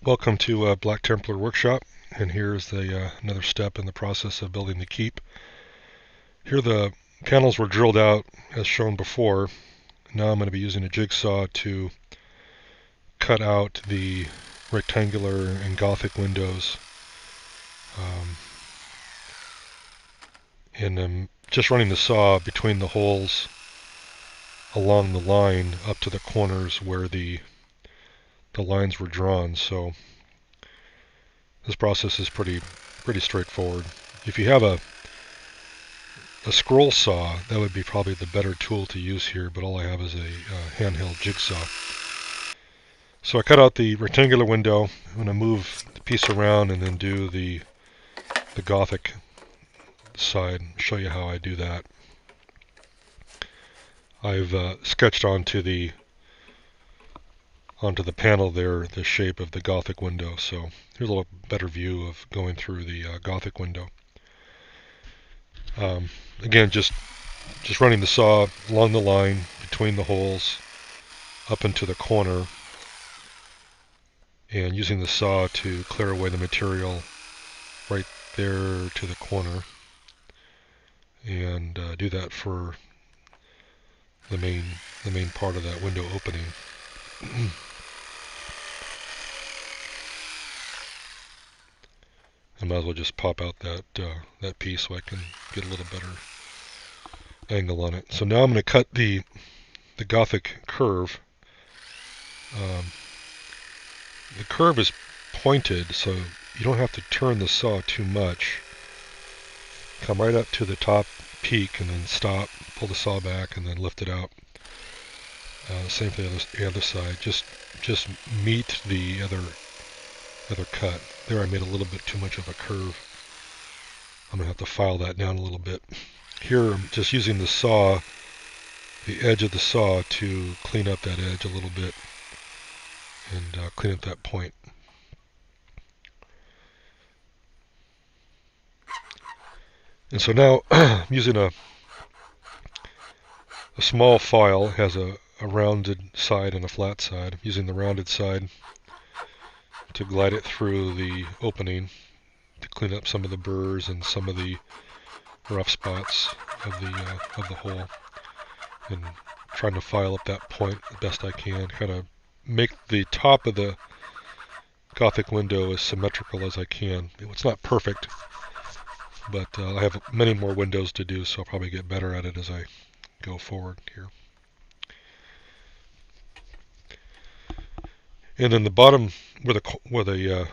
Welcome to Black Templar Workshop, and here's another step in the process of building the keep. Here the panels were drilled out as shown before. Now I'm going to be using a jigsaw to cut out the rectangular and Gothic windows. And I'm just running the saw between the holes along the line up to the corners where the lines were drawn. So this process is pretty straightforward. If you have a scroll saw, that would be probably the better tool to use here, but all I have is a handheld jigsaw. So I cut out the rectangular window. I'm going to move the piece around and then do the Gothic side and show you how I do that. I've sketched onto the panel there the shape of the Gothic window, so here's a little better view of going through the Gothic window. Again, just running the saw along the line between the holes up into the corner and using the saw to clear away the material right there to the corner, and do that for the main part of that window opening. I might as well just pop out that piece so I can get a little better angle on it. So now I'm going to cut the Gothic curve. The curve is pointed, so you don't have to turn the saw too much. Come right up to the top peak and then stop, pull the saw back, and then lift it out. Same for the other side. Just meet the other cut. There I made a little bit too much of a curve. I'm going to have to file that down a little bit. Here I'm just using the saw, the edge of the saw, to clean up that edge a little bit and clean up that point. And so now I'm using a small file. It has a rounded side and a flat side. I'm using the rounded side to glide it through the opening to clean up some of the burrs and some of the rough spots of the hole, and trying to file up that point the best I can, kind of make the top of the Gothic window as symmetrical as I can. It's not perfect, but I have many more windows to do, so I'll probably get better at it as I go forward here. And then the bottom, where the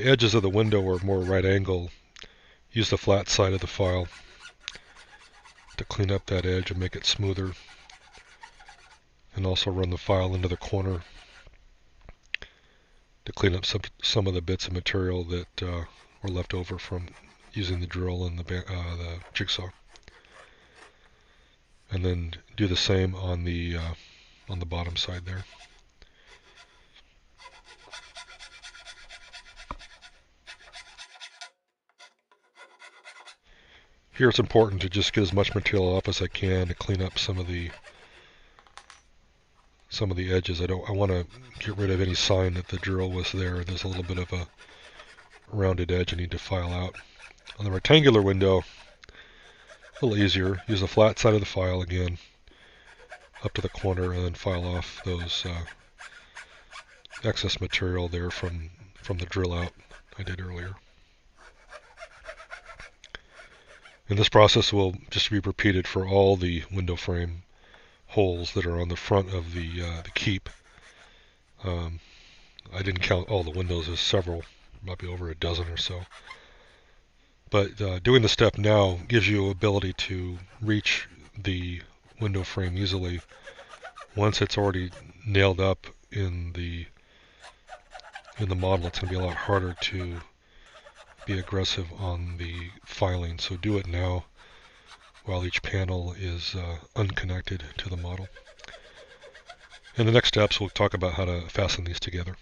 edges of the window are more right angle, use the flat side of the file to clean up that edge and make it smoother, and also run the file into the corner to clean up some of the bits of material that were left over from using the drill and the jigsaw. And then do the same on the bottom side there. Here it's important to just get as much material off as I can to clean up some of the edges. I want to get rid of any sign that the drill was there. There's a little bit of a rounded edge I need to file out. On the rectangular window, a little easier. Use the flat side of the file again, up to the corner, and then file off those excess material there from the drill out I did earlier. And this process will just be repeated for all the window frame holes that are on the front of the keep. I didn't count all the windows. There's several, might be over a dozen or so. But doing the step now gives you ability to reach the window frame easily. Once it's already nailed up in the model, it's going to be a lot harder to be aggressive on the filing. So do it now while each panel is unconnected to the model. In the next steps, we'll talk about how to fasten these together.